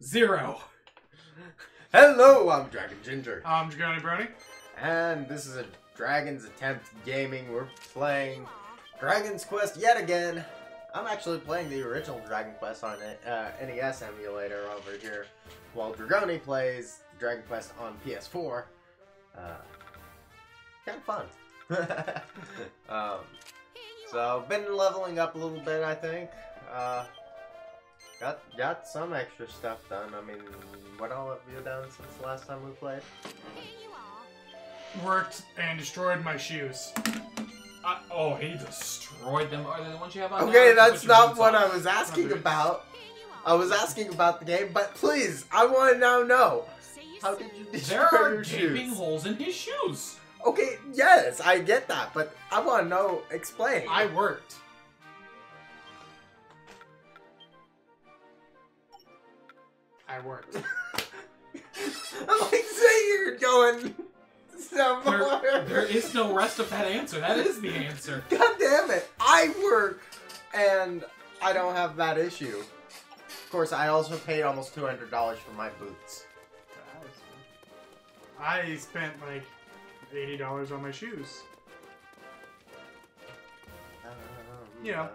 0. Hello, I'm Dragon Ginger. I'm Dragoni Brony. And this is a Dragon's Attempt Gaming. We're playing Dragon's Quest yet again. I'm actually playing the original Dragon Quest on NES emulator over here, while Dragoni plays Dragon Quest on PS4. Kind of fun. So, been leveling up a little bit, I think. Got some extra stuff done. I mean, what all have you done since the last time we played? Worked and destroyed my shoes. Oh, he destroyed them. Are they the ones you have on? Okay, that's not what I was asking about. I was asking about the game, but please, I want to now know. How did you destroy your shoes? There are gaping holes in his shoes. Okay, yes, I get that, but I want to know. Explain. I worked. I'm like, say you're going somewhere. There is no rest of that answer. That is the answer. God damn it. I work, and I don't have that issue. Of course, I also paid almost $200 for my boots. I spent like $80 on my shoes. You know,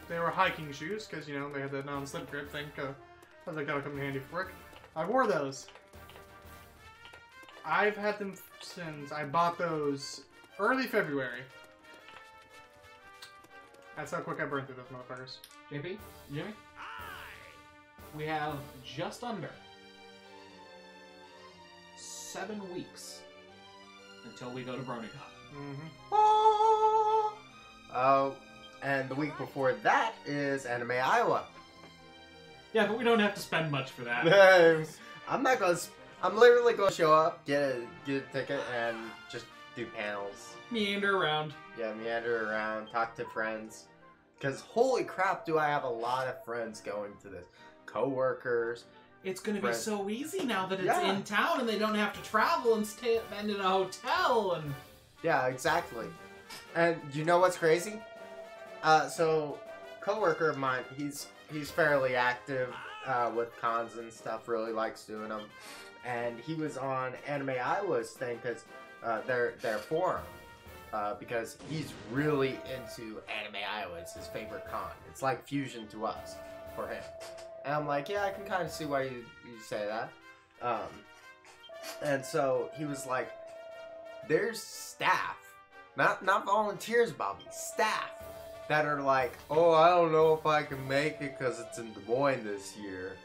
they were hiking shoes because, you know, they had the non-slip grip thing. I was like, that'll come in handy for work. I wore those. I've had them since I bought those early February. That's how quick I burned through those motherfuckers. JP, Jimmy, we have just under 7 weeks until we go to BronyCon. Mm-hmm. Oh, and the week before that is Anime Iowa. Yeah, but we don't have to spend much for that. I'm literally gonna show up, get a ticket, and just do panels. Meander around. Yeah, meander around, talk to friends. Because holy crap, do I have a lot of friends going to this. Co-workers. It's gonna be so easy now that it's Yeah. in town and they don't have to travel and stay in a hotel and... Yeah, exactly. And you know what's crazy? So, co-worker of mine, he's fairly active with cons and stuff, really likes doing them. And he was on Anime Iowa's thing, because their forum, because he's really into Anime Iowa. It's his favorite con. It's like Fusion to us, for him. And I'm like, yeah, I can kind of see why you say that. And so he was like, there's staff, not volunteers, Bobby, staff, that are like, oh, I don't know if I can make it because it's in Des Moines this year.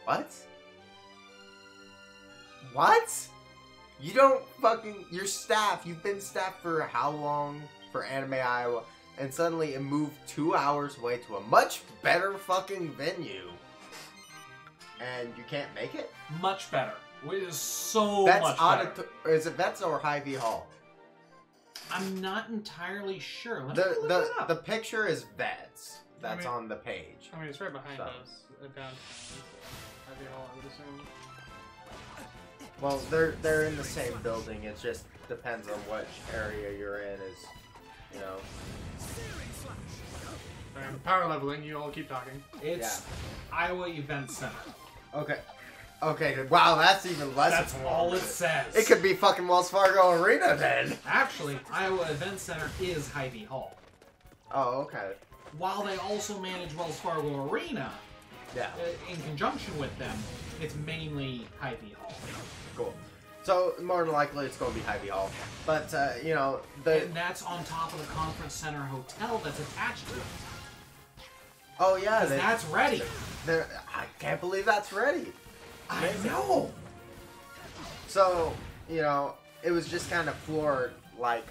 What? What? You don't fucking... Your staff, you've been staff for how long for Anime Iowa, and suddenly it moved 2 hours away to a much better fucking venue. And you can't make it? Much better. It is so That's much better. Is it Vets or Hy-Vee Hall? I'm not entirely sure. Let's look it up. The picture is Vets. That's on the page. I mean, it's right behind So. us. Down. I would assume. Well, they're in the same building. It just depends on which area you're in. Is, you know. Power leveling. You all keep talking. It's Iowa Event Center. Okay. Okay. Wow, that's even less. That's all it says. It could be fucking Wells Fargo Arena then. Actually, Iowa Event Center is Hy-Vee Hall. Oh, okay. While they also manage Wells Fargo Arena, Yeah. in conjunction with them, it's mainly Hy-Vee Hall. Cool. So more than likely it's going to be Hy-Vee Hall, but you know And that's on top of the conference center hotel that's attached to it. Oh yeah, that's ready. I can't believe that's ready. I know. So you know, it was just kind of floored, like,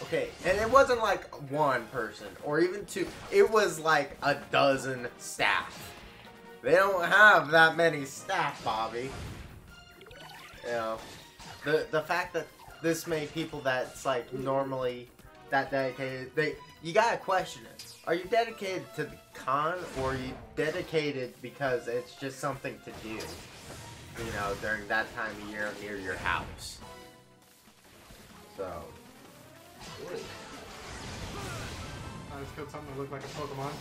okay, and it wasn't like one person or even two. It was like a dozen staff. They don't have that many staff, Bobby. You know, the fact that this many people that's like normally that dedicated, you gotta question it. Are you dedicated to the con, or are you dedicated because it's just something to do? You know, during that time of year near your house. So. I just killed something that looked like a Pokemon.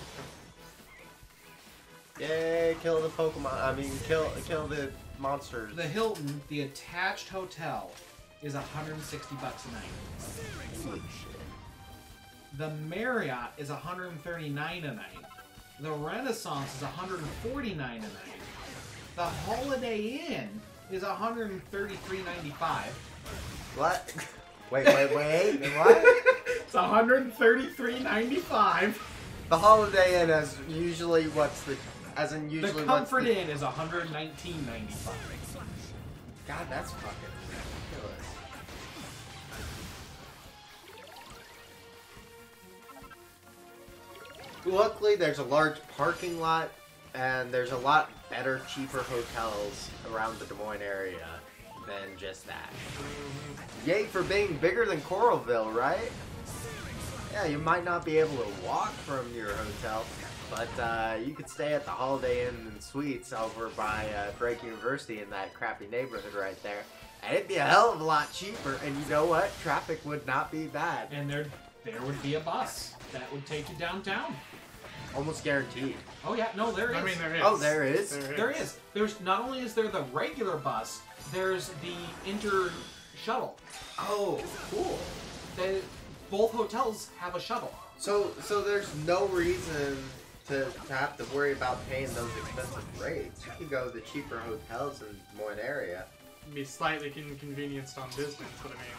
Yay, kill the Pokemon. I mean, kill the monsters. The Hilton, the attached hotel, is $160 a night. Holy shit. The Marriott is $139 a night. The Renaissance is $149 a night. The Holiday Inn is $133.95. What? Wait, what? It's $133.95. The Holiday Inn is usually usually The Comfort Inn is $119.95. God, that's fucking ridiculous. Luckily, there's a large parking lot, and there's a lot better, cheaper hotels around the Des Moines area than just that. Yay for being bigger than Coralville, right? Yeah, you might not be able to walk from your hotel, but you could stay at the Holiday Inn and Suites over by Drake University in that crappy neighborhood right there. And it'd be a hell of a lot cheaper, and you know what? Traffic would not be bad. And there would be a bus that would take you downtown. Almost guaranteed. Oh yeah, no, there is. I mean, there is. Oh, there is? There is. There's not only is there the regular bus, there's the inter shuttle. Oh, cool. Both hotels have a shuttle. So there's no reason to have to worry about paying those expensive rates. You can go to the cheaper hotels in Des Moines area. Be slightly inconvenienced on distance, but I mean,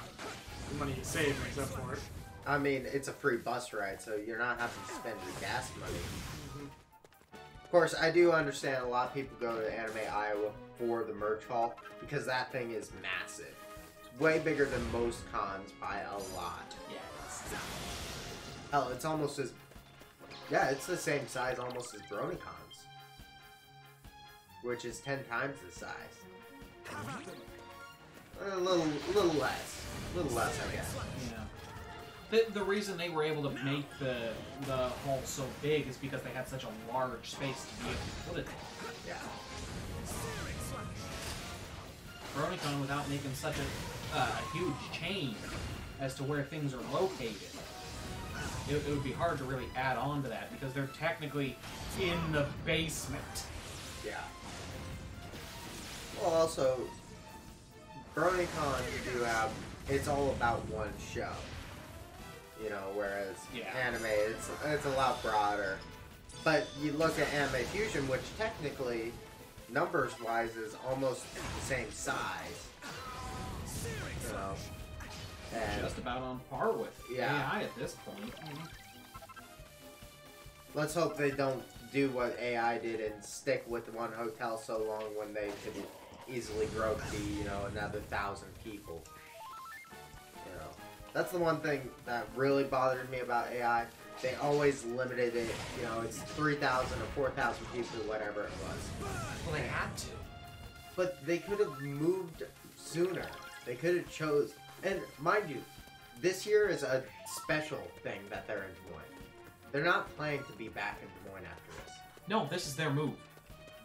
the money you save makes up for it. I mean, it's a free bus ride, so you're not having to spend your gas money. Of course, I do understand a lot of people go to Anime Iowa for the merch hall, because that thing is massive. It's way bigger than most cons by a lot. Yes. Hell, it's almost as... Yeah, it's the same size almost as BronyCons. Which is 10 times the size. A little less. A little less, I guess. Yeah. The reason they were able to make the hall so big is because they had such a large space to be able to put it in. Yeah. BronyCon, without making such a huge change as to where things are located, it would be hard to really add on to that because they're technically in the basement. Yeah. Well, also, BronyCon, you do have, it's all about one show. You know, whereas anime, it's a lot broader. But you look at Anime Fusion, which technically, numbers-wise, is almost the same size. You know, and Just about on par with AI at this point. Let's hope they don't do what AI did and stick with one hotel so long when they could easily grow to be, you know, another 1,000 people. You know, that's the one thing that really bothered me about AI. They always limited it, you know, it's 3,000 or 4,000 people, whatever it was. Well, they had to. But they could have moved sooner. They could have chose, and mind you, this year is a special thing that they're in Des Moines. They're not planning to be back in Des Moines after this. No, this is their move.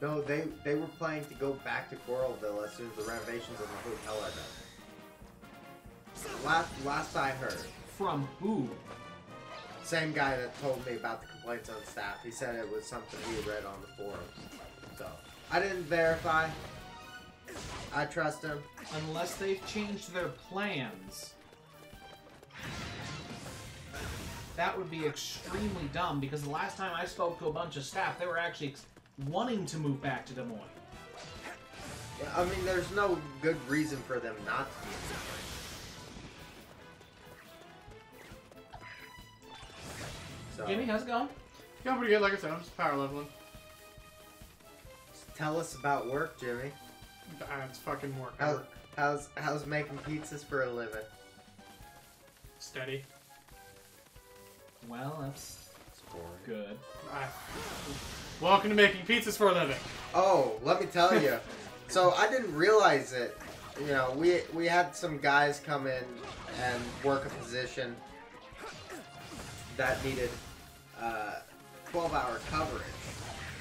No, they were planning to go back to Coralville as soon as the renovations of the hotel are done. Last I heard. From who? Same guy that told me about the complaints on staff. He said it was something he read on the forums. So, I didn't verify. I trust him. Unless they've changed their plans. That would be extremely dumb, because the last time I spoke to a bunch of staff, they were actually wanting to move back to Des Moines. Yeah, I mean, there's no good reason for them not to be so, Jimmy, how's it going? Yeah, pretty good. Like I said, I'm just power leveling. tell us about work, Jimmy. It's fucking work. How's making pizzas for a living? Steady. Well, that's good. Welcome to making pizzas for a living. Oh, let me tell you. So I didn't realize it. You know, we had some guys come in and work a position that needed 12-hour coverage,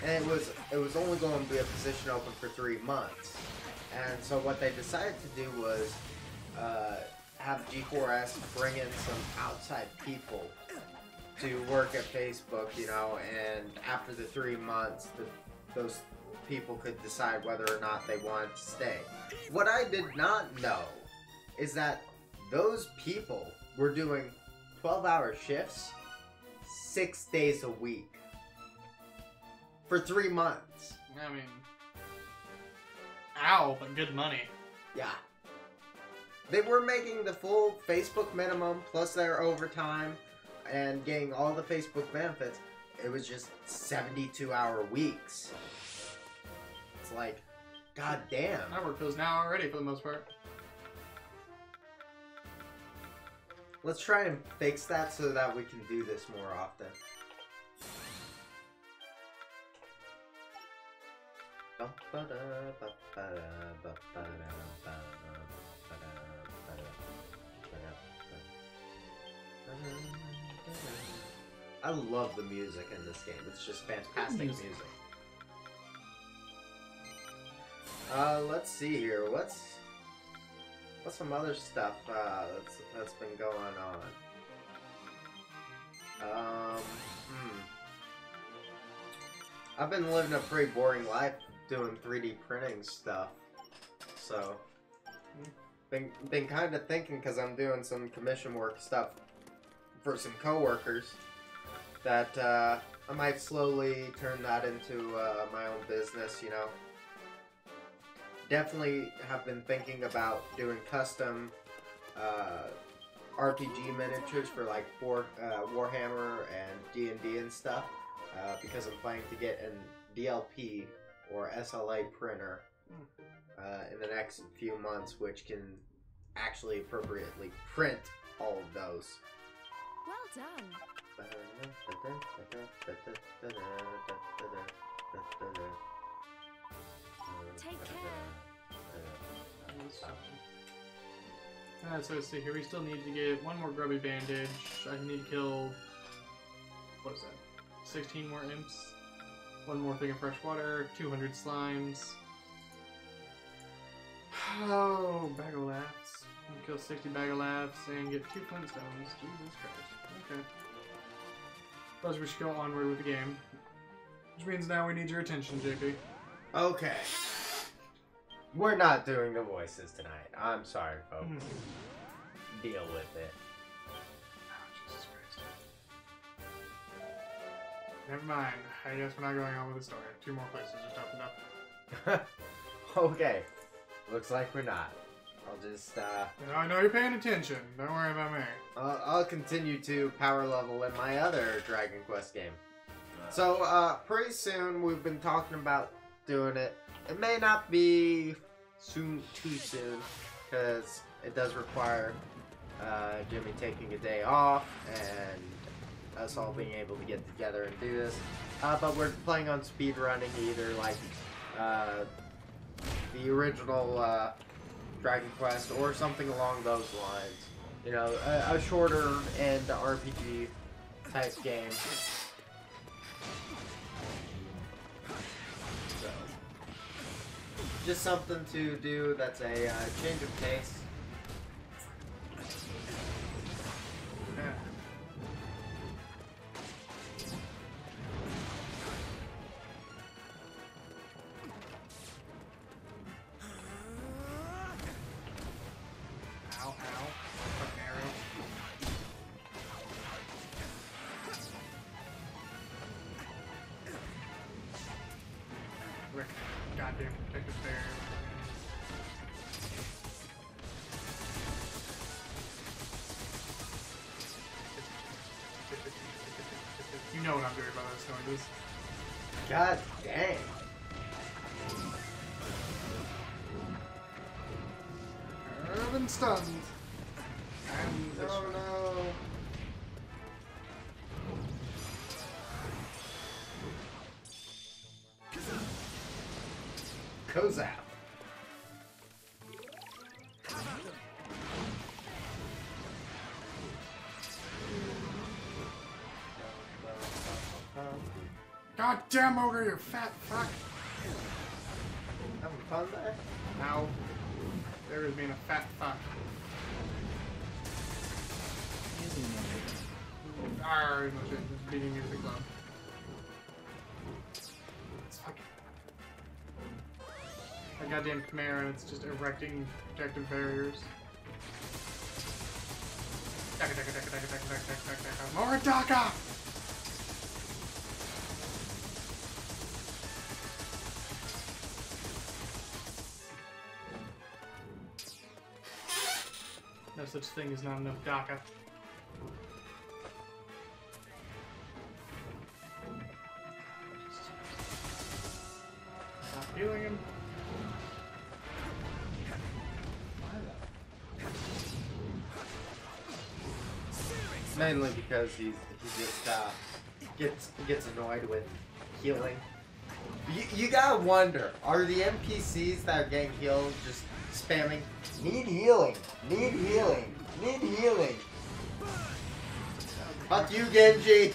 and it was only going to be a position open for 3 months. And so what they decided to do was have G4S bring in some outside people to work at Facebook, you know, and after the 3 months, those people could decide whether or not they wanted to stay. What I did not know is that those people were doing 12-hour shifts 6 days a week for 3 months. I mean, ow, but good money. Yeah. They were making the full Facebook minimum plus their overtime and getting all the Facebook benefits. It was just 72-hour weeks. It's like, god damn. I work those now already for the most part. Let's try and fix that so that we can do this more often. I love the music in this game. It's just fantastic music. Let's see here. What's some other stuff that's been going on? I've been living a pretty boring life doing 3D printing stuff. So been kind of thinking, because I'm doing some commission work stuff for some coworkers, that I might slowly turn that into my own business, you know. Definitely have been thinking about doing custom RPG miniatures for like Warhammer and D&D and stuff, because I'm planning to get an DLP or SLA printer in the next few months, which can actually appropriately print all of those. Well done. Take care. So let's see here. We still need to get one more grubby bandage. I need to kill, what is that? 16 more imps. One more thing of fresh water. 200 slimes. Oh, bag of laughs. Kill 60 bag of laughs and get 2 flintstones. Jesus Christ. Okay. Suppose we should go onward with the game. Which means now we need your attention, JP. Okay. We're not doing the voices tonight. I'm sorry, folks. Deal with it. Oh, Jesus Christ. Never mind. I guess we're not going on with the story. 2 more places just opened up. Okay. Looks like we're not. I'll just, I know you're paying attention. Don't worry about me. I'll continue to power level in my other Dragon Quest game. So, pretty soon, we've been talking about doing it. It may not be too soon, because it does require Jimmy taking a day off and us all being able to get together and do this. But we're planning on speedrunning either like the original Dragon Quest or something along those lines. You know, a shorter and RPG type game. Just something to do that's a change of pace. Yeah. Ow, ow. Fucking arrow. Rick, goddamn protective bear. You know what I'm doing about those noises. God dang. I've been stunned. And Oh no. Kozap. God damn ogre, you fat fuck! Having fun there? Now, there is being a fat fuck. Arr, no shit, just beating music loud. It's fucking. goddamn Chimera and it's just erecting protective barriers. Daka, daka, daka, daka, daka, daka, daka, daka. More Daka! No such thing as not enough Daka. Not healing him. Mainly because he just gets annoyed with healing. You gotta wonder, are the NPCs that are getting healed just spamming, need healing, need healing, need healing? Fuck you, Genji!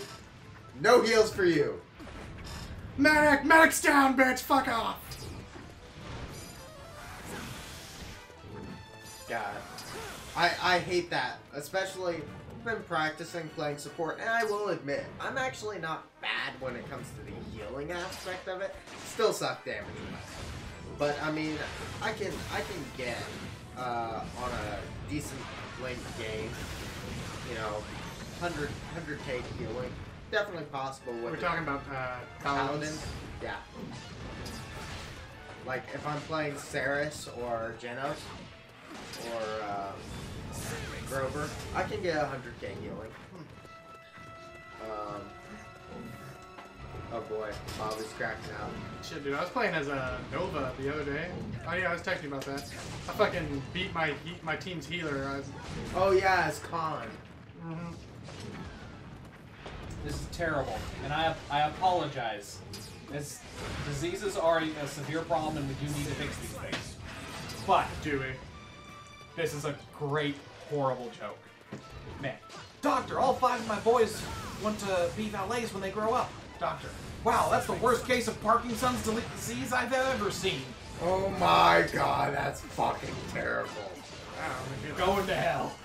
No heals for you! Medic! Medic's down, bitch! Fuck off! God. I hate that. Especially, I've been practicing playing support, and I will admit, I'm actually not bad when it comes to the healing aspect of it. Still suck damage. But, I mean, I can get, on a decent late game, you know, 100k healing. Definitely possible with We're talking about Paladins. Yeah. Like, if I'm playing Ceres or Genos or Grover, I can get 100k healing. Oh boy, Bob is cracking out. Shit, dude, I was playing as a Nova the other day. Oh yeah, I was texting you about that. I fucking beat my team's healer. I was... Oh yeah, it's Khan. Mm-hmm. This is terrible, and I apologize. This disease is already a severe problem, and we do need to fix these things. But Do we? this is a great, horrible joke. Man, Doctor, all 5 of my boys want to be valets when they grow up. Doctor, wow, that's the worst case of Parkinson's disease I've ever seen. Oh my god, that's fucking terrible. Wow, Going to hell.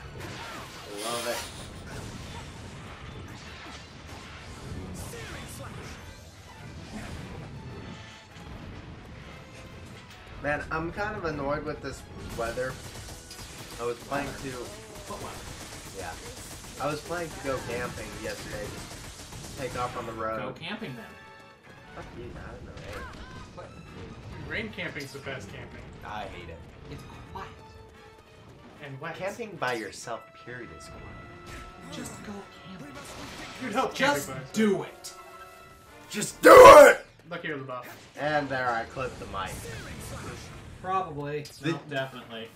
Love it. Man, I'm kind of annoyed with this weather. I was planning to... Yeah. I was planning to go camping yesterday. Just take off on the road. Go camping then. Fuck you, I don't know. Hey. Rain camping's the best camping. I hate it. It's quiet. And wet. Camping by yourself, period, is quiet. Just go camping. Dude, help Just camping by do it. Just do it! Look here, the buff. And there, I clipped the mic. Probably. The- No, definitely.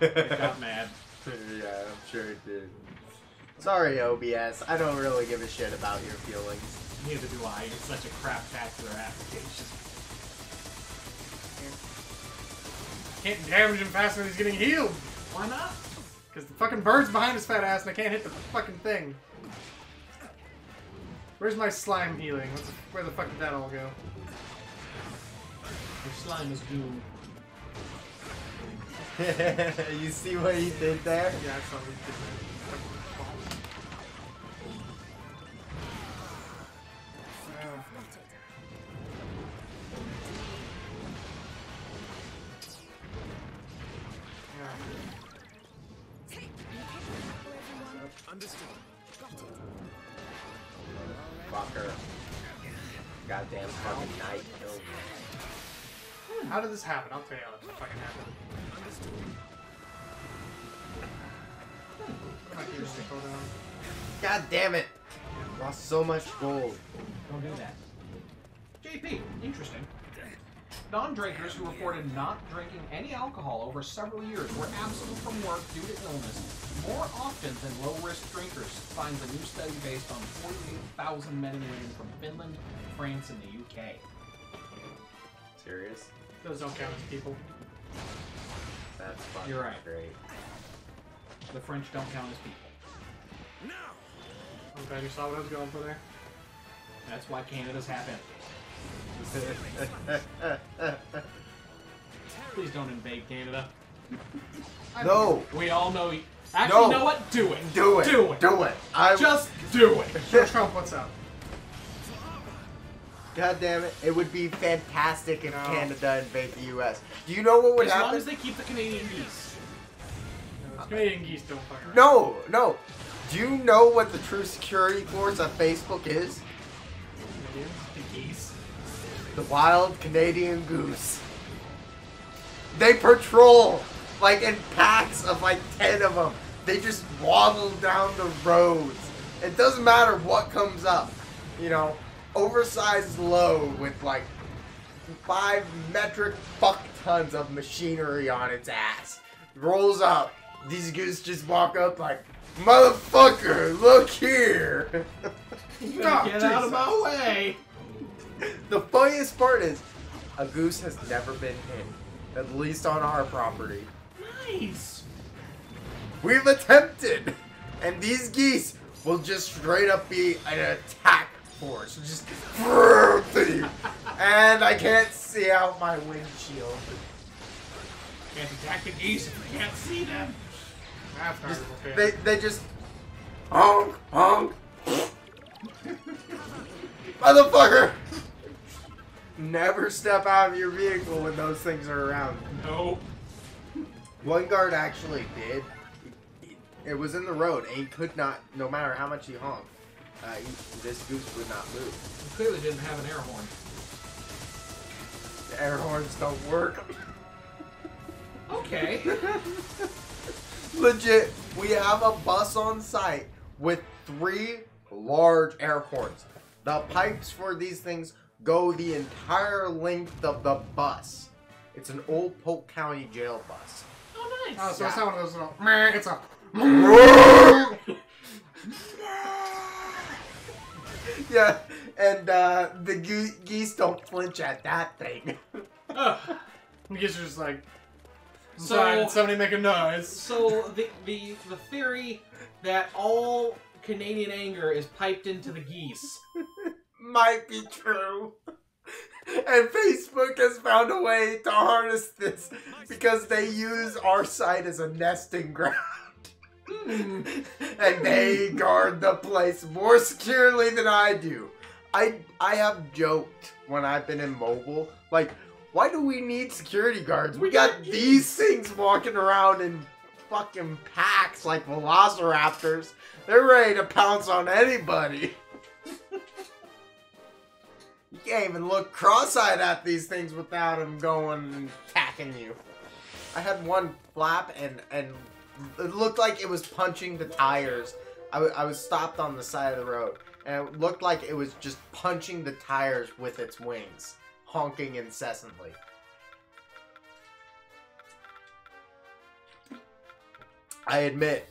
It got mad. Yeah, I'm sure it did. Sorry, OBS. I don't really give a shit about your feelings. Neither do I. It's such a crap-tacular application. Can't damage him faster than he's getting healed. Why not? Because the fucking bird's behind his fat ass and I can't hit the fucking thing. Where's my slime healing? Where the fuck did that all go? Your slime is doomed. You see what he did there? Yeah, I saw what he did there. Understood. Got it. Fucker. Goddamn fucking knight killed me. How did this happen? I'll tell you how this fucking happened. What am I doing? Scroll down. God damn it! Lost so much gold. Don't do that. JP, interesting. Non-drinkers who reported not drinking any alcohol over several years were absent from work due to illness more often than low-risk drinkers, finds a new study based on 48,000 men and women from Finland, France, and the UK. Serious? Those don't count as people. That's fucking You're right. great. The French don't count as people. I'm glad you saw what I was going for there. That's why Canada's half empty. Please don't invade Canada. No! We all know. Actually, No. you know what? Do it. Do it! Do it. Do it! Just do it. George Trump, what's up? God damn it. It would be fantastic if No. Canada invade the US. Do you know what would As long happen? as they keep the Canadian geese. Those Canadian geese don't fuck around. No, no. Do you know what the true security force of Facebook is? Canadians? The geese. The wild Canadian goose. They patrol, like, in packs of, like, 10 of them. They just waddle down the roads. It doesn't matter what comes up. You know, oversized load with, like, 5 metric fuck tons of machinery on its ass. Rolls up. These goose just walk up like, motherfucker, look here. You gotta get out of my way. The funniest part is, a goose has never been hit. At least on our property. Nice. We've attempted! And these geese will just straight up be an attack force. Just and I can't see out my windshield. Can't attack the geese if you can't see them. That's not Just, okay. they just honk, honk. Motherfucker! Never step out of your vehicle when those things are around. No. One guard actually did. It was in the road, and he could not, no matter how much he honked, this goose would not move. You clearly didn't have an air horn. The air horns don't work. Okay. Legit, we have a bus on site with 3 large air horns. The pipes for these things go the entire length of the bus. It's an old Polk County jail bus. Oh, nice. Oh, so it's Yeah. not one of those little. Meh, it's a. Yeah, and the geese don't flinch at that thing. Ugh. You guys are just like. So- So somebody make a noise. So the theory that all Canadian anger is piped into the geese. Might be true. And Facebook has found a way to harness this because they use our site as a nesting ground. And they guard the place more securely than I do. I have joked when I've been in mobile, like, why do we need security guards? We got these things walking around in fucking packs like velociraptors. They're ready to pounce on anybody. You can't even look cross-eyed at these things without them going and attacking you. I had one flap and it looked like it was punching the tires. I was stopped on the side of the road and it looked like it was just punching the tires with its wings, honking incessantly. I admit,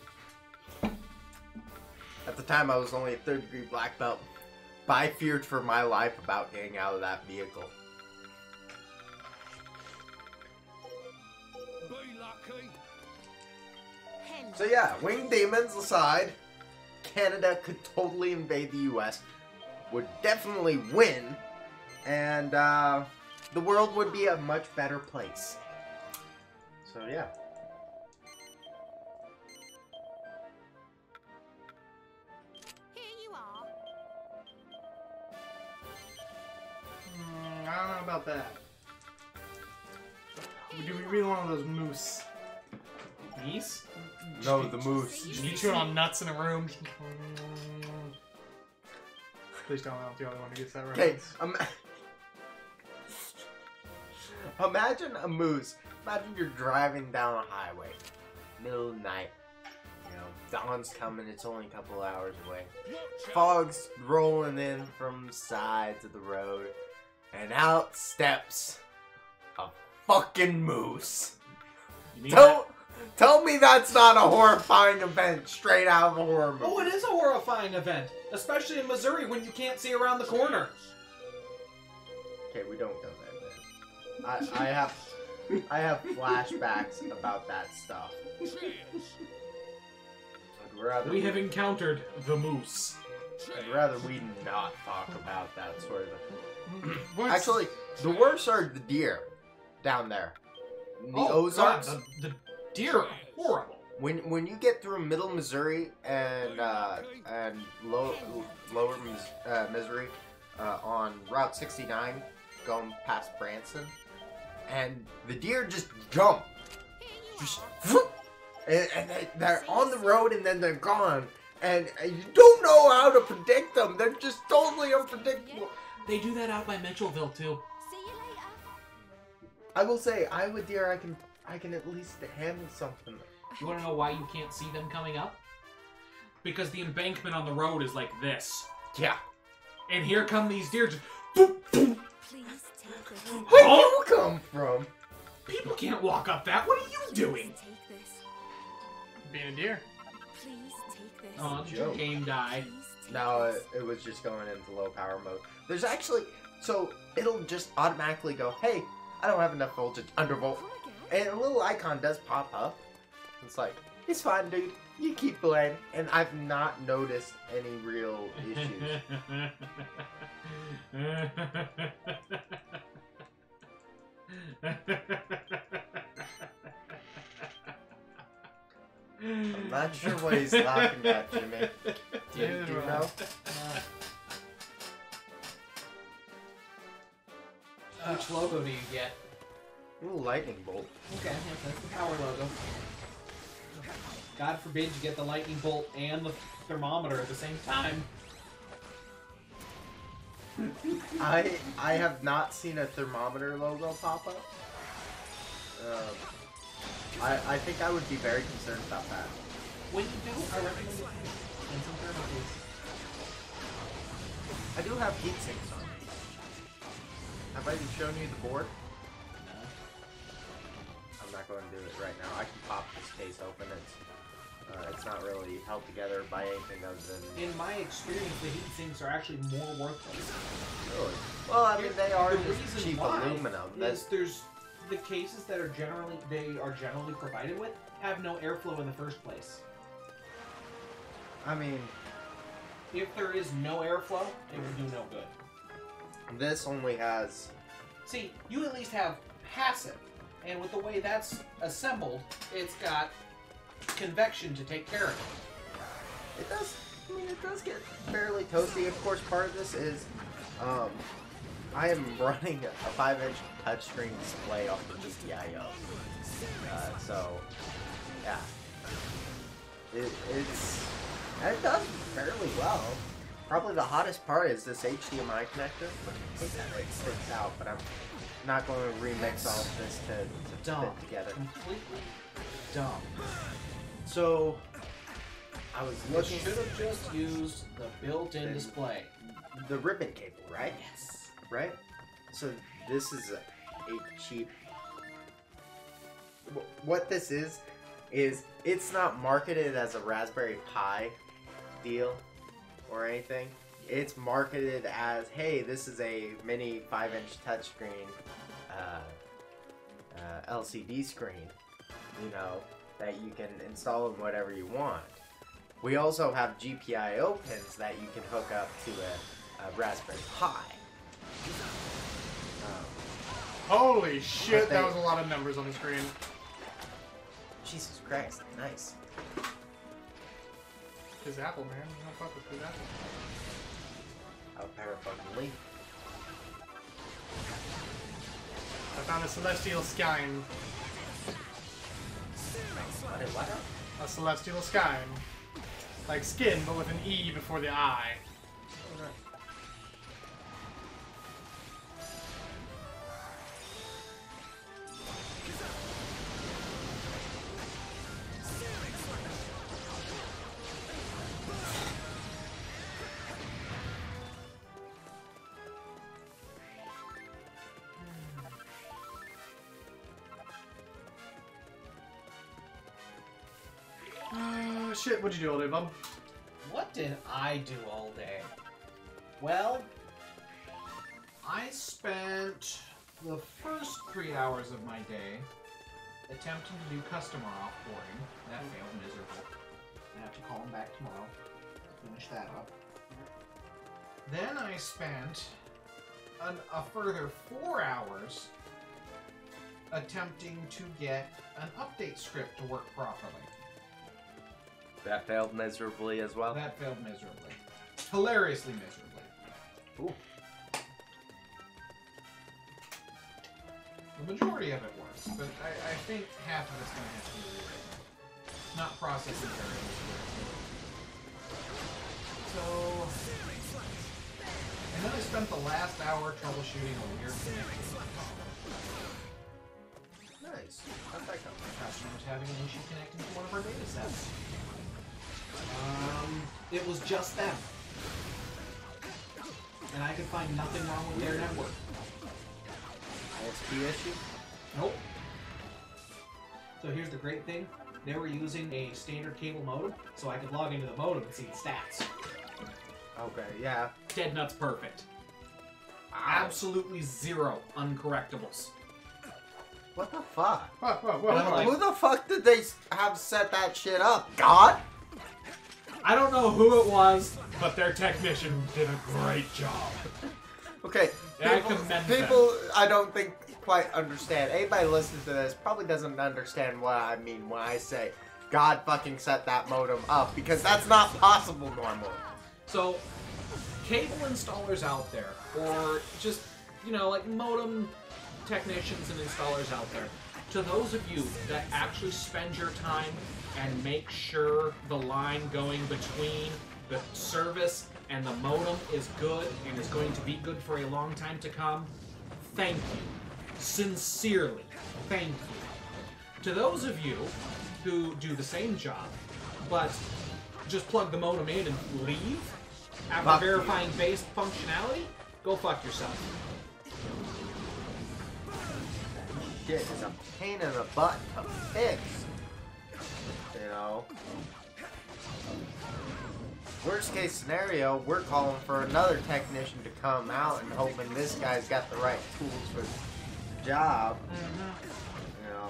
at the time I was only a 3rd degree black belt, but I feared for my life about getting out of that vehicle. So yeah, winged demons aside, Canada could totally invade the US, would definitely win, and the world would be a much better place. So yeah. Here you are. I don't know about that. Do we really want one of those moose? Geese? No, the moose. You chewing on nuts in a room. Please don't. I'm the only one who gets that Okay, right. imagine a moose. Imagine you're driving down a highway, middle of the night. You know, dawn's coming. It's only a couple hours away. Fog's rolling in from the sides of the road, and out steps a fucking moose. You mean Tell me that's not a horrifying event straight out of a horror movie. Oh, it is a horrifying event, especially in Missouri when you can't see around the corner. Okay, we don't go there then. I have flashbacks about that stuff. I'd rather We have encountered the moose. I'd rather we not talk about that sort of. What's- Actually, the worst are the deer down there. The Oh, Ozarks. God, the deer are horrible. When you get through Middle Missouri and lower Missouri, on Route 69, going past Branson, and the deer just jump. Just, whoop, and they're on the road and then they're gone. And you don't know how to predict them. They're just totally unpredictable. They do that out by Mitchellville too. See you later. I will say, Iowa deer, I can at least handle something. You want to know why you can't see them coming up? Because the embankment on the road is like this. Yeah. And here come these deer just... Boop, boop. Please take this. Where do you come from? People can't walk up that. What are you doing? Please take this. Being a deer. Please take this. Oh, did Joke. your game die? Please take No, this. it was just going into low power mode. There's actually, so it'll just automatically go, hey, I don't have enough voltage, undervolt. Come again? And a little icon does pop up. It's like, it's fine, dude. You keep playing. And I've not noticed any real issues. I'm not sure what he's laughing at, Jimmy. Do you know? Which logo do you get? Ooh, lightning bolt. Okay, that's the power logo. God forbid you get the lightning bolt and the thermometer at the same time. I have not seen a thermometer logo pop up. I think I would be very concerned about that. When you do, I recommend you and some thermometers. I do have heat sinks on. Have I shown you the board? No. I'm not going to do it right now. I can pop this case open. It's not really held together by anything other than... In my experience, the heat sinks are actually more worthless. Really? Well, I mean, they are The just reason cheap why aluminum. is there's the cases that are generally provided with have no airflow in the first place. I mean, If there is no airflow, it will do no good. this only has... See, you at least have passive, and with the way that's assembled, it's got convection to take care of it. It does. I mean, it does get fairly toasty. Of course, part of this is, I am running a 5-inch touchscreen display off the GPIO. So, yeah, it does fairly well. Probably the hottest part is this HDMI connector. I think that it sticks out, but I'm not going to remix all of this to Dumb. fit together. Completely dumb. So, I was You looking should have just used the built-in display. the ribbon cable, right? Yes. Right? So this is a cheap... What this is it's not marketed as a Raspberry Pi deal or anything. It's marketed as, hey, this is a mini 5-inch touchscreen LCD screen, you know, that you can install in whatever you want. We also have GPIO pins that you can hook up to a Raspberry Pi. Holy shit, But that they- was a lot of numbers on the screen. Jesus Christ, nice. His apple, man. You don't fuck with his apple. How power fucking leaf. I found a celestial skyne. What? A celestial skyne. Like skin, but with an E before the I. Shit, what'd you do all day, bub? What did I do all day? Well, I spent the first 3 hours of my day attempting to do customer offboarding. That failed miserable. I have to call him back tomorrow to finish that up. Then I spent a further 4 hours attempting to get an update script to work properly. That failed miserably as well. That failed miserably. Hilariously miserably. Ooh. The majority of it works, but I think half of it's going to have to be rewritten. Not processing errors. So, and then I spent the last hour troubleshooting a weird connection. Nice. How'd that go? The customer was having an issue connecting to one of our data sets. It was just them. And I could find nothing wrong with their network. ISP issue? Nope. So here's the great thing. They were using a standard cable modem, so I could log into the modem and see the stats. Okay, yeah. Dead nuts perfect. Ow. Absolutely zero uncorrectables. What the fuck? Whoa. Who the fuck did they have set that shit up? God? I don't know who it was, but their technician did a great job. Okay, I commend people I don't think quite understand. Anybody listening to this probably doesn't understand what I mean when I say God fucking set that modem up, because that's not possible normally. So, cable installers out there, or just, you know, like modem technicians and installers out there, to those of you that actually spend your time and make sure the line going between the service and the modem is good and is going to be good for a long time to come, thank you. Sincerely, thank you. To those of you who do the same job, but just plug the modem in and leave after Fuck verifying base functionality, go fuck yourself. Shit is a pain in the butt to fix. You know? Worst case scenario, we're calling for another technician to come out and hoping this guy's got the right tools for the job. You know?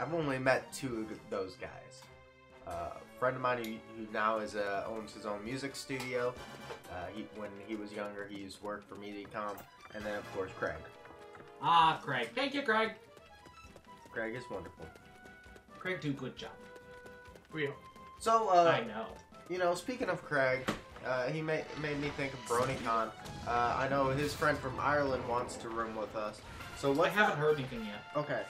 I've only met two of those guys. A friend of mine who now owns his own music studio. When he was younger, he used to work for Mediacom. And then, of course, Craig. Ah, Craig. Thank you, Craig. Craig is wonderful. Craig do good job. Real. So, I know. you know, speaking of Craig, he made me think of BronyCon. I know his friend from Ireland wants to room with us. So what? I haven't heard anything yet. Okay.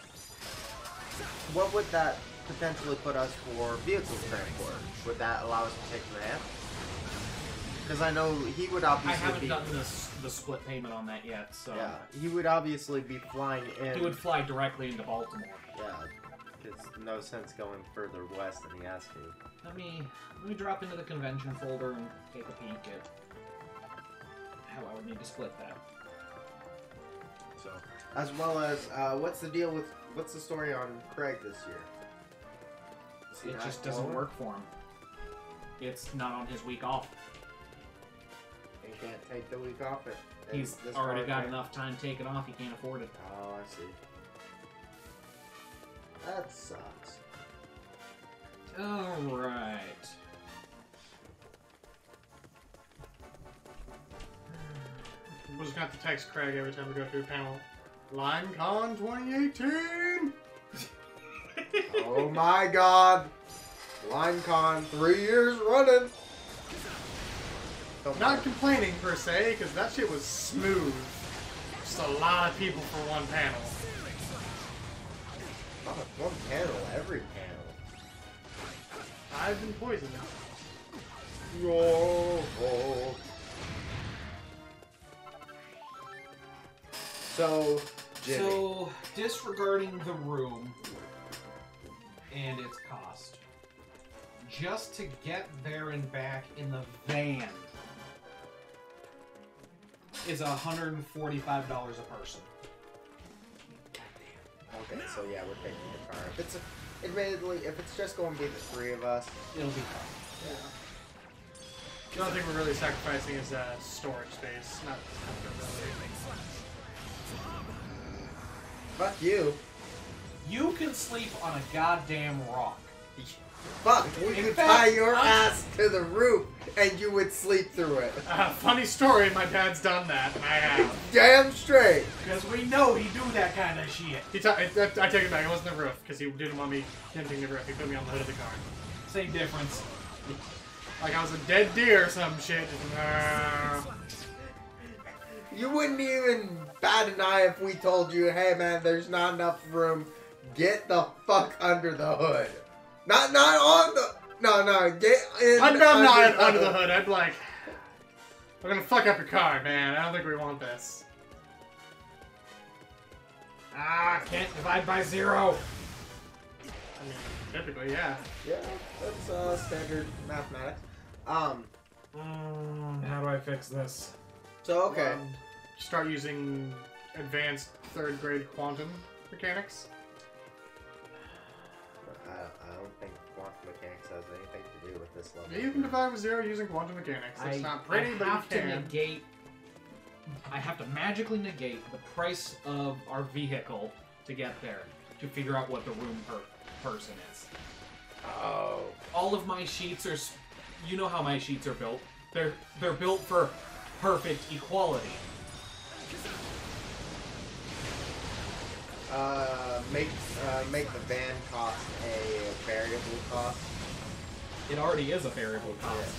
What would that potentially put us for vehicle transport? Would that allow us to take the van? Because I know he would I obviously haven't be... done the split payment on that yet, so... Yeah, he would obviously be flying in... He would fly directly into Baltimore. Yeah, it's no sense going further west than he has to. Let me drop into the convention folder and take a peek at how I would need to split that. So, as well as, what's the story on Craig this year? Is he It not just doesn't going? work for him. It's not on his week off. He can't take the week off. He's this already got holiday. enough time taken off, he can't afford it. Oh, I see. That sucks. Alright. We're just gonna have to text Craig every time we go through a panel. LineCon 2018! Oh my god! LineCon 3 years running! Not complaining per se, because that shit was smooth. Just a lot of people for one panel. Not one panel, every panel. I've been poisoned. Oh. So, Jimmy. So, disregarding the room and its cost, just to get there and back in the van is $145 a person. Okay, so yeah, we're taking the car. If it's just going to be the three of us, It'll be fine. Yeah. The only thing we're really sacrificing is storage space, not comfortability. fuck you. You can sleep on a goddamn rock. Fuck, we In could fact, tie your ass to the roof and you would sleep through it. Funny story, my dad's done that, and I have. Damn straight. Because we know he do that kind of shit. I take it back, it wasn't the roof, because he didn't want me hinting the roof. He put me on the hood of the car. Same difference. Like I was a dead deer or some shit. You wouldn't even bat an eye if we told you, hey man, there's not enough room. Get the fuck under the hood. Not on the... No, get in I'm not under the hood. I'd be like, we're gonna fuck up your car, man. I don't think we want this. Ah, can't divide by 0. I mean, typically, yeah. Yeah, that's standard mathematics. How do I fix this? So, okay. Start using advanced 3rd grade quantum mechanics. I don't think quantum mechanics has anything to do with this level. Yeah, you can divide with 0 using quantum mechanics. It's not pretty, but you can. I have to magically negate the price of our vehicle to get there to figure out what the room per person is. Oh. All of my sheets are, you know how my sheets are built. They're built for perfect equality. Make the van cost a variable cost. It already is a variable cost.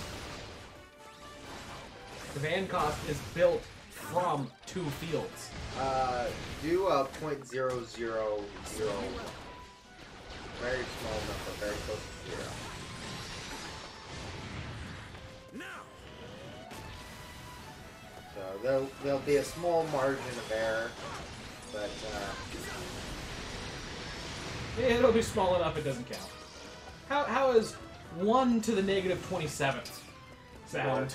The van cost is built from 2 fields. Do a .000. Very small number, very close to 0. So there'll be a small margin of error, but It'll be small enough it doesn't count. How is 1 to the negative 27th sound?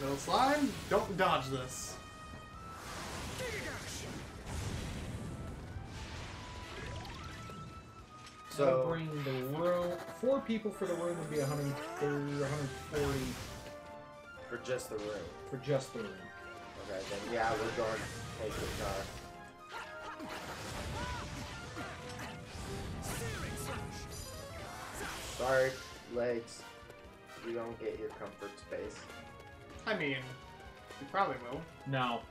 Little slime, don't dodge this. so bring the room. 4 people for the room would be 130, 140 for just the room. for just the room. Okay, then yeah, we're going to take the car. Sorry, legs. You don't get your comfort space. I mean, you probably will. No,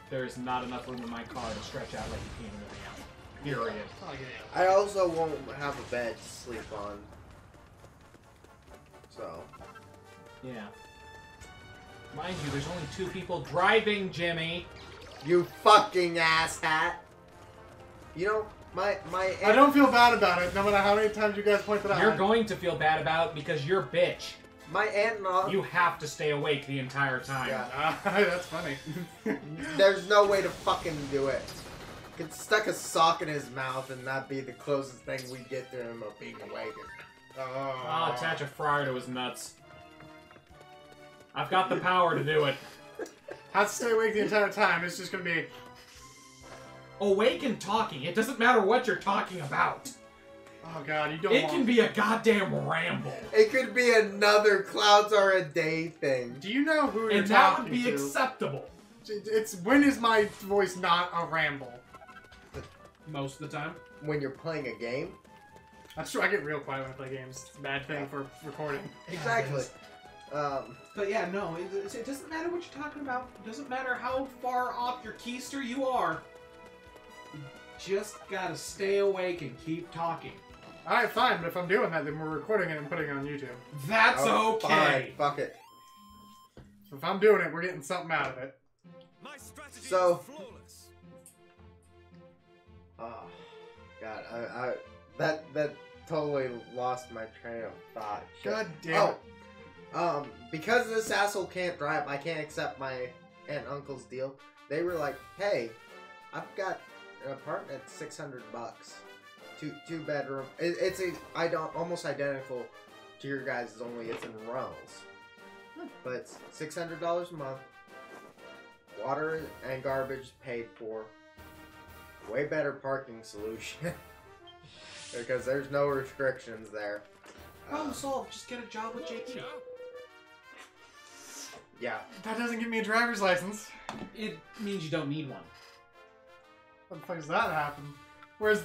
there's not enough room in my car to stretch out like you can in everything else. Period. Oh, yeah. I also won't have a bed to sleep on. So. Yeah. Mind you, there's only 2 people driving, Jimmy. You fucking asshat. You know, my I don't feel bad about it, no matter how many times you guys point that out. You're going to feel bad about it because you're bitch. my aunt and uncle. You have to stay awake the entire time. Yeah. That's funny. There's no way to fucking do it. Could stuck a sock in his mouth and that be the closest thing we get to him of being awake. I'll attach a fryer to his nuts. I've got the power to do it. Have to stay awake the entire time. It's just gonna be Awake and talking. It doesn't matter what you're talking about. oh god, you don't. It can be a goddamn ramble. It could be another clouds are a day thing. Do you know who you're And that would talking be to? acceptable. It's when is my voice not a ramble? Most of the time. When you're playing a game. That's true. I get real quiet when I play games. It's a bad thing for recording. Exactly. But yeah, no, it doesn't matter what you're talking about. It doesn't matter how far off your keister you are. You just gotta stay awake and keep talking. Alright, fine, but if I'm doing that, then we're recording it and putting it on YouTube. That's oh, okay. Fine, fuck it. So if I'm doing it, we're getting something out of it. My strategy So- is flawless. Oh, God, that totally lost my train of thought. Shit. God damn it. Because this asshole can't drive, I can't accept my aunt and uncle's deal. They were like, hey, I've got an apartment at $600. Two bedroom. It's almost identical to your guys', only it's in Reynolds. But it's $600 a month. Water and garbage paid for. Way better parking solution. Because there's no restrictions there. Problem solved. Just get a job with JP. Yeah. That doesn't give me a driver's license. It means you don't need one. How the fuck does that happen? Where's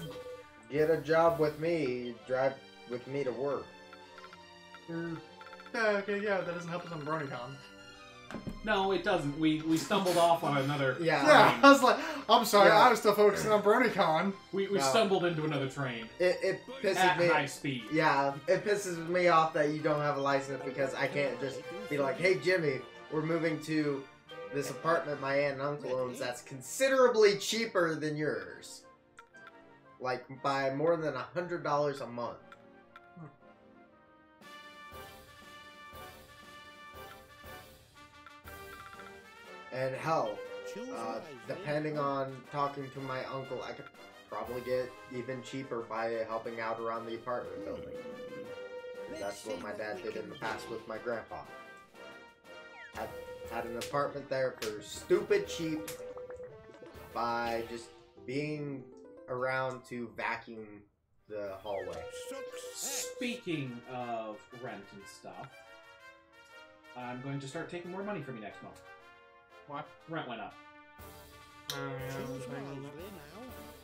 Get a job with me. Drive with me to work. your... Yeah, okay, yeah, that doesn't help us on BronyCon. No, it doesn't. We stumbled off on another. Yeah. Yeah, I was like, I'm sorry, Yeah. I was still focusing on BronyCon. We No. stumbled into another train It pisses at me. high speed. Yeah, it pisses me off that you don't have a license because I can't just be like, hey Jimmy, we're moving to this apartment my aunt and uncle owns that's considerably cheaper than yours. Like by more than $100 a month. And hell, depending on talking to my uncle, I could probably get even cheaper by helping out around the apartment building. That's what my dad did in the past with my grandpa. Had an apartment there for stupid cheap by just being around to vacuum the hallway. Speaking of rent and stuff, I'm going to start taking more money from you next month. What? Rent went up. Oh, yeah, I was thinking that.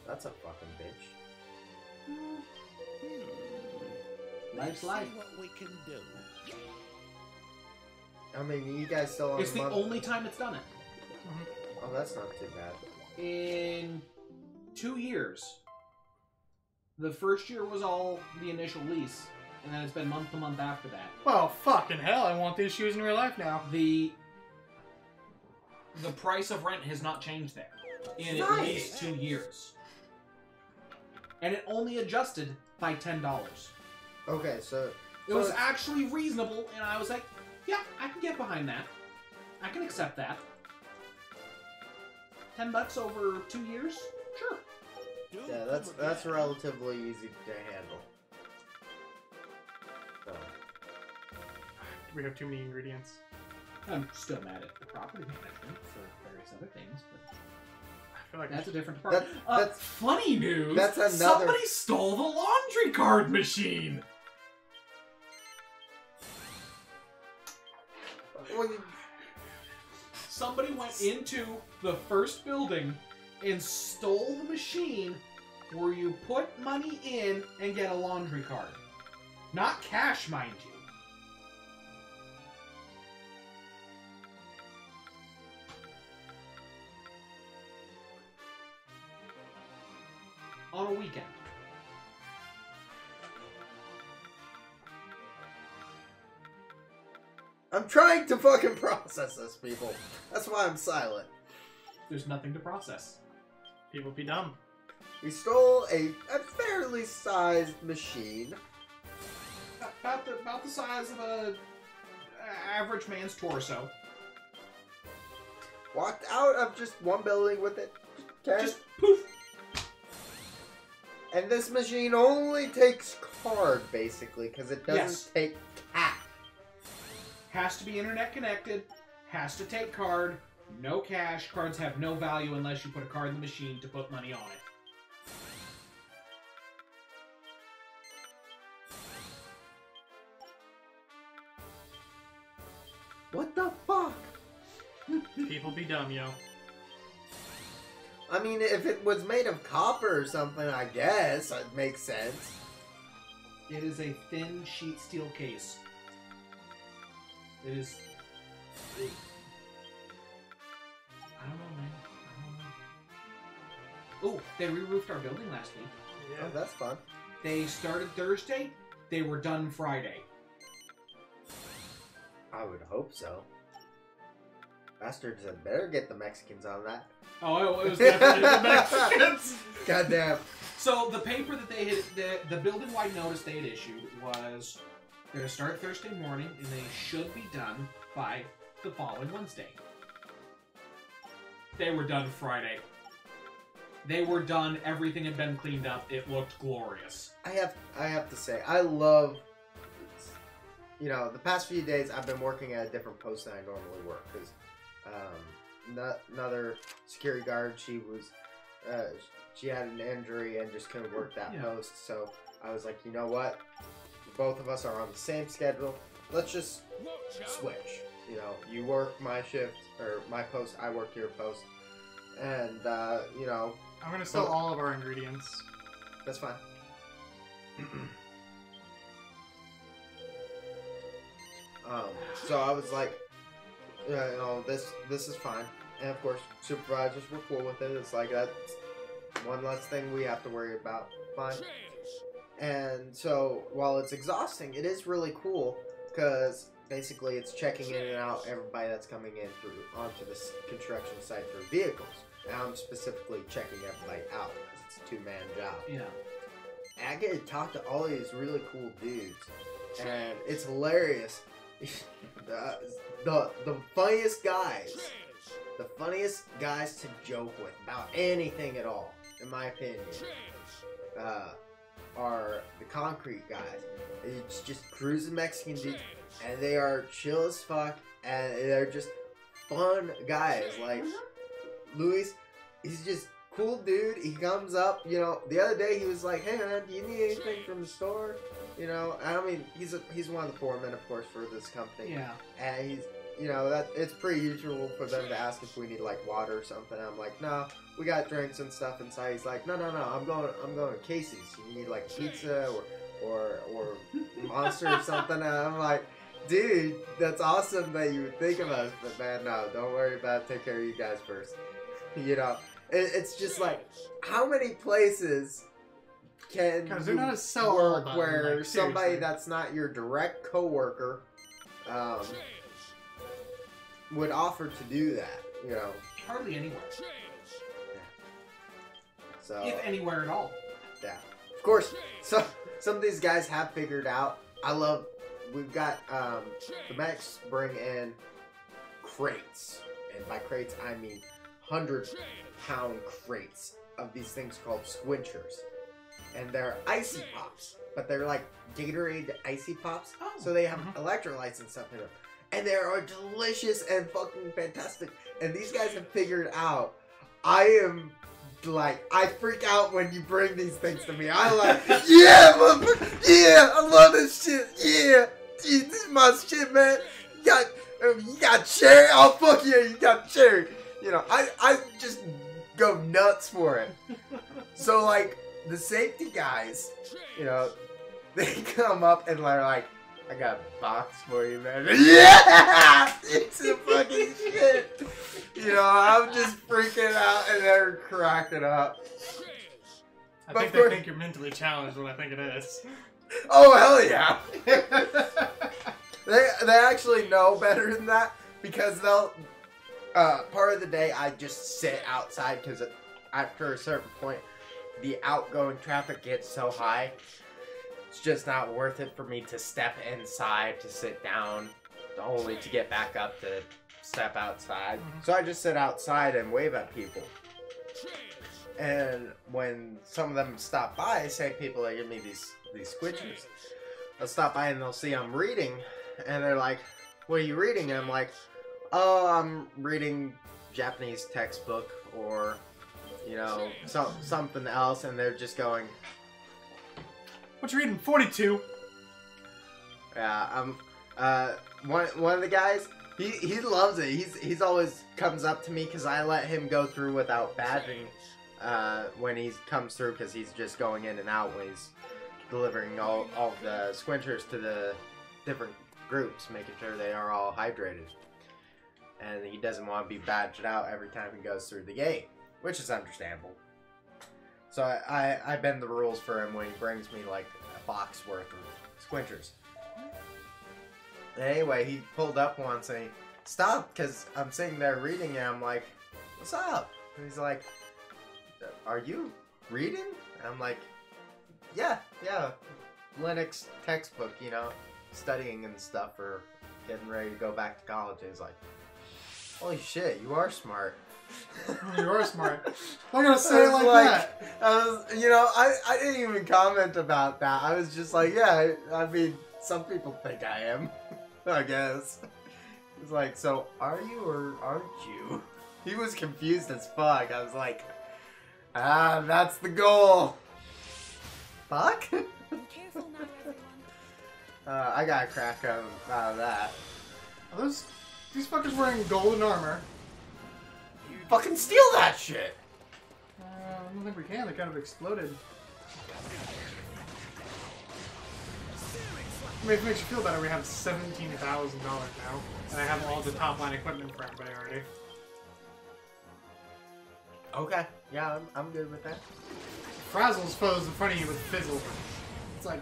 That's a fucking bitch. Life's life. What we can do. I mean, you guys still on It's the month- only time it's done it. Oh, that's not too bad. In 2 years. The first year was all the initial lease, and then it's been month to month after that. Well, fucking hell, I want these shoes in real life now. The price of rent has not changed there in at Nice. least 2 years. And it only adjusted by $10. Okay, so It was actually reasonable, and I was like, yeah, I can get behind that. I can accept that. $10 over 2 years? Sure. yeah, that's relatively easy to handle. So, We have too many ingredients. I'm still mad at the property management for various other things, but I feel like that's a different department. that's Funny news! that's another- Somebody stole the laundry card machine! well, you- Somebody went into the first building and stole the machine where you put money in and get a laundry card. Not cash, mind you. On a weekend. I'm trying to fucking process this, people. That's why I'm silent. There's nothing to process. People be dumb. We stole a fairly sized machine. About the size of a average man's torso. Walked out of just one building with it. Okay. Just poof. And this machine only takes card, basically, because it doesn't Yes. take cash. Has to be internet connected. Has to take card. No cash. Cards have no value unless you put a card in the machine to put money on it. What the fuck? People be dumb, yo. I mean, if it was made of copper or something, I guess it makes sense. It is a thin sheet steel case. It is. I don't know, man. I don't know. Oh, they re-roofed our building last week. Oh, that's fun. They started Thursday. They were done Friday. I would hope so. Bastards had better get the Mexicans on that. Oh, it was definitely the Mexicans. Goddamn. So the paper that they had, the building-wide notice they had issued was they're going to start Thursday morning, and they should be done by the following Wednesday. They were done Friday. They were done. Everything had been cleaned up. It looked glorious. I have to say, I love. You know, the past few days I've been working at a different post than I normally work because another security guard, she had an injury and just couldn't work that post. So I was like, you know what? Both of us are on the same schedule. Let's just switch. You know, you work my shift or my post, I work your post, and you know, I'm gonna sell all of our ingredients. that's fine. So I was like, you know, this is fine. And of course, supervisors were cool with it. It's like that's one less thing we have to worry about. Fine. And so while it's exhausting, it is really cool because basically it's checking in and out everybody that's coming in through onto this construction site for vehicles. And I'm specifically checking everybody out because it's a two-man job. Yeah. And I get to talk to all these really cool dudes, and it's hilarious. the funniest guys to joke with about anything at all, in my opinion, are the concrete guys. It's just cruising Mexican dudes, and they are chill as fuck, and they're just fun guys. Like Luis, he's just cool dude. He comes up, you know, the other day he was like, hey man, do you need anything from the store? You know, I mean, he's one of the foremen, of course, for this company. Yeah. And he's, you know, that it's pretty usual for them to ask if we need like water or something. I'm like, no, we got drinks and stuff inside. He's like, no, I'm going to Casey's. You need like pizza or Monster or something. And I'm like, dude, that's awesome that you would think of us, but man, no, don't worry about it. Take care of you guys first. You know, it's just like, how many places can Because you they're not a sell work button, where like, somebody seriously. that's not your direct coworker would offer to do that, you know? Hardly anywhere. So If anywhere at all. yeah, of course. So some of these guys have figured out. We've got the mechs bring in crates, and by crates I mean 100-pound crates of these things called squinchers, and they're icy pops, but they're like Gatorade icy pops, so they have electrolytes and stuff in them, and they are delicious and fucking fantastic. And these guys have figured out. I freak out when you bring these things to me. I like, yeah, motherfucker, yeah, I love this shit, yeah, dude, this is my shit, man. You got cherry? Oh fuck yeah, you got cherry. You know, I just go nuts for it. So like the safety guys, you know, they come up and they're like, I got a box for you, man. Yeah, it's a fucking shit. You know, I'm just freaking out and they're cracking up. I But think for- they think you're mentally challenged when I think it is. Oh hell yeah. They actually know better than that because they'll part of the day I just sit outside because after a certain point the outgoing traffic gets so high it's just not worth it for me to step inside to sit down only to get back up to step outside. So I just sit outside and wave at people. And when some of them stop by, say people that give me these squidgers, they'll stop by and they'll see I'm reading, and they're like, what are you reading? And I'm like, oh, I'm reading Japanese textbook or, you know, something else, and they're just going, What you reading? 42. yeah, one of the guys, he loves it. He's always comes up to me because I let him go through without badging when he comes through because he's just going in and out when he's delivering all the squinchers to the different groups, making sure they are all hydrated. And he doesn't want to be badged out every time he goes through the gate, which is understandable. So I bend the rules for him when he brings me like a box worth of squinchers. Anyway, he pulled up once and he stopped because I'm sitting there reading and I'm like, what's up? And he's like, are you reading? And I'm like, yeah, Linux textbook, you know, studying and stuff for getting ready to go back to college. And he's like, holy shit, you are smart. You are smart. I'm gonna say it like that. I didn't even comment about that. I was just like, yeah, I mean, some people think I am, I guess. It's like, so are you or aren't you? He was confused as fuck. I was like, that's the goal. Fuck? Careful now, everyone. I got a crack out of that. Are these fuckers wearing golden armor? Fucking steal that shit! I don't think we can. They kind of exploded. I mean, if it makes you feel better, we have $17,000 now. And I have all the top line equipment for everybody already. Okay. Yeah, I'm good with that. Frazzle's foes in front of you with Fizzle. It's like,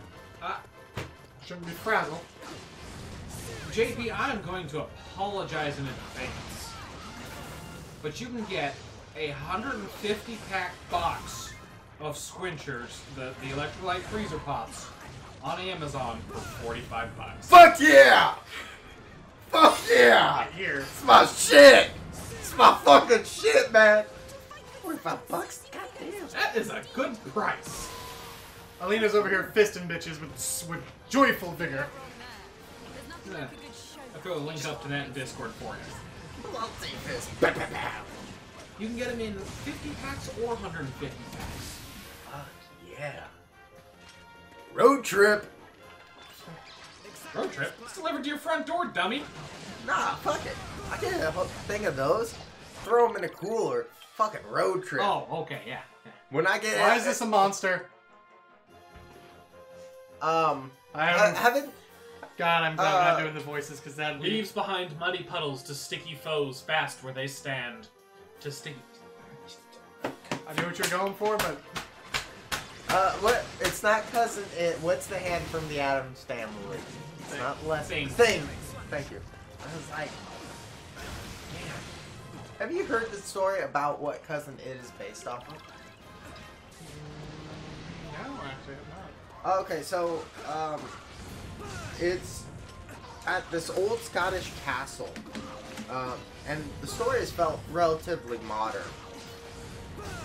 shouldn't be Frazzle. JP, I'm going to apologize in advance, but you can get a 150-pack box of Squinchers, the electrolyte freezer pops, on Amazon for $45. Fuck yeah! Fuck yeah! Right here. It's my shit! It's my fucking shit, man! 45 bucks? Goddamn. That is a good price. Alina's over here fisting bitches with joyful vigor. Yeah. I'll throw a link up to that in Discord for you. I'll take this. You can get them in 50 packs or 150 packs. Fuck yeah. Road trip. Road trip? It's delivered to your front door, dummy. Nah, fuck it. I get a whole thing of those. Throw them in a cooler. Fucking road trip. Oh, okay, yeah. When I get Why is this a monster? I haven't. God, I'm glad I'm not doing the voices because that Leaves behind muddy puddles to sticky foes fast where they stand. To sticky. I knew what you were going for, but What? It's not cousin. What's the hand from the Addams Family? It's not less. Thing. Thank you. I was like, man. Have you heard the story about what Cousin It is based off of? no, actually, I'm not. Okay, so it's at this old Scottish castle, and the story is felt relatively modern,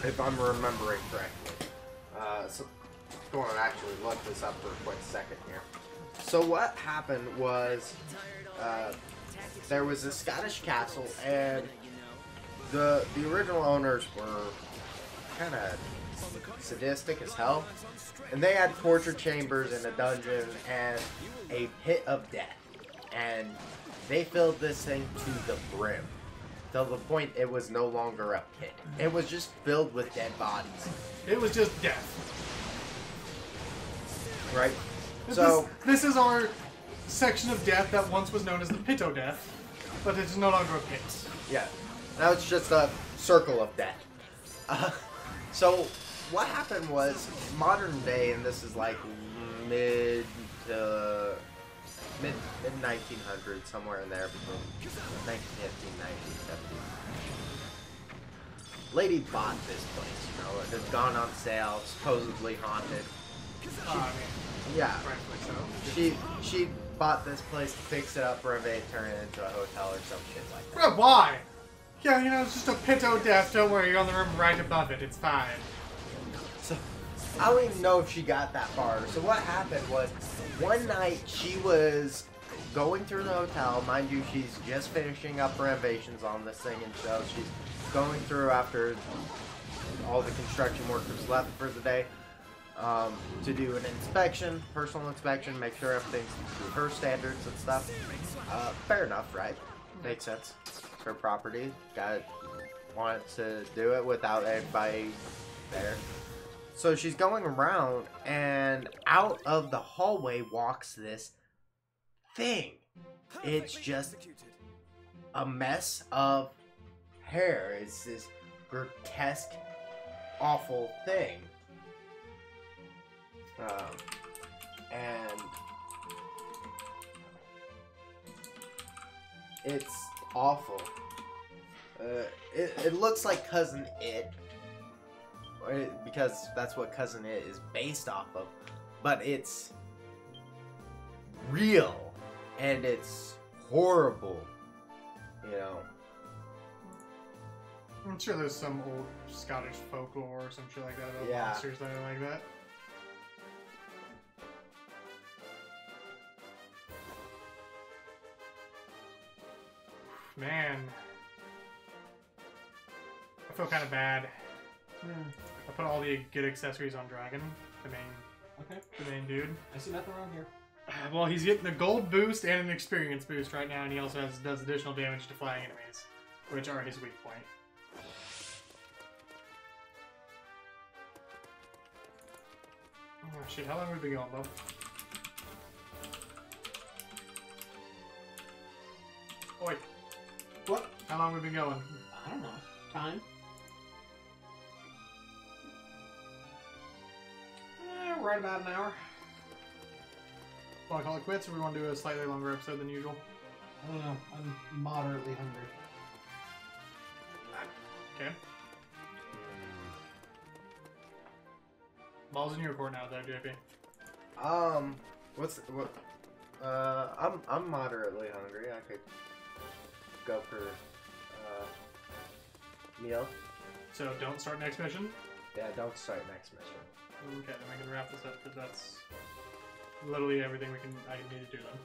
if I'm remembering correctly. So go on, actually look this up for a quick second here. So what happened was, there was a Scottish castle, and the original owners were kind of sadistic as hell, and they had torture chambers and a dungeon and a pit of death, and they filled this thing to the brim, till the point it was no longer a pit. It was just filled with dead bodies. It was just death. Right? So This is our section of death that once was known as the Pito Death, but it's no longer a pit. yeah, now it's just a circle of death. So what happened was, modern day, and this is like mid 1900s, somewhere in there between 1915 and 1970. Lady bought this place, you know, it had gone on sale, supposedly haunted. I mean, Yeah, frankly so. she bought this place to fix it up, renovate, turn it into a hotel or some shit like that. Bro, why? Yeah, you know, it's just a Pito Death. Don't worry, you're on the room right above it. It's fine. So, I don't even know if she got that far. So what happened was, one night she was going through the hotel. Mind you, she's just finishing up renovations on this thing, and so she's going through after all the construction workers left for the day, to do an inspection, personal inspection, make sure everything's to her standards and stuff. Fair enough, right? Makes sense. It's her property. Wanted to do it without anybody there. So she's going around, and out of the hallway walks this thing. It's just a mess of hair. It's this grotesque, awful thing. And it's awful. It looks like Cousin It. Because that's what Cousin It is based off of, but it's real and it's horrible, you know. I'm sure there's some old Scottish folklore or some shit like that about Yeah. monsters that are like that. Man. I feel kind of bad. I put all the good accessories on Dragon, the main dude. I see nothing wrong here. Well, he's getting a gold boost and an experience boost right now, and he also does additional damage to flying enemies, which are his weak point. Oh shit, how long have we been going, Bob? Oi. What? How long have we been going? I don't know. Time? Right about an hour. Want to call it quits, or we want to do a slightly longer episode than usual? I don't know. I'm moderately hungry. Okay. Ball's in your court now, though, JP. I'm moderately hungry. I could go for meal. So don't start next mission. Yeah, don't start next mission. Okay, then we can wrap this up because that's literally everything I need to do then.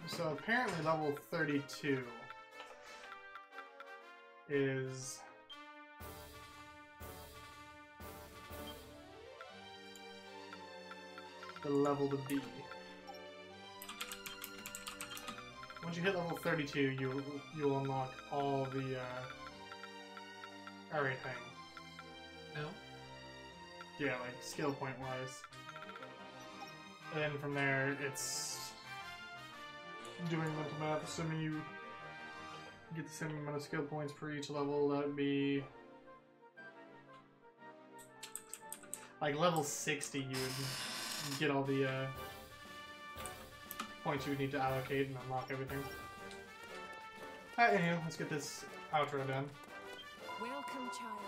So apparently level 32 is the level to be. Once you hit level 32, you'll unlock all the everything. No? Yeah, like skill point wise. And then from there, it's doing mental math, assuming you get the same amount of skill points per each level. That would be like level 60. You would get all the points you would need to allocate and unlock everything. Alright, anyway, let's get this outro done. Welcome, child.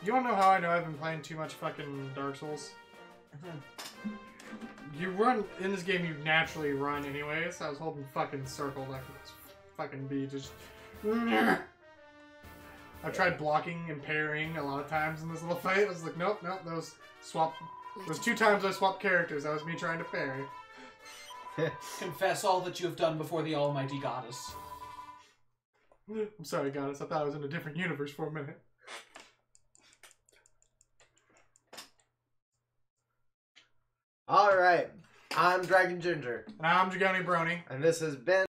You wanna know how I know I've been playing too much fucking Dark Souls? You run, in this game you naturally run anyways. I was holding fucking circle like this fucking bee just... I've tried blocking and parrying a lot of times in this little fight. I was like, nope, those swap... Those 2 times I swapped characters, that was me trying to parry. Confess all that you have done before the almighty goddess. I'm sorry, goddess. I thought I was in a different universe for a minute. Alright, I'm Dragon Ginger. And I'm Jagoni Brony. And this has been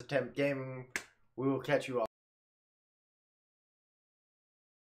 Attempt Gaming. We will catch you all.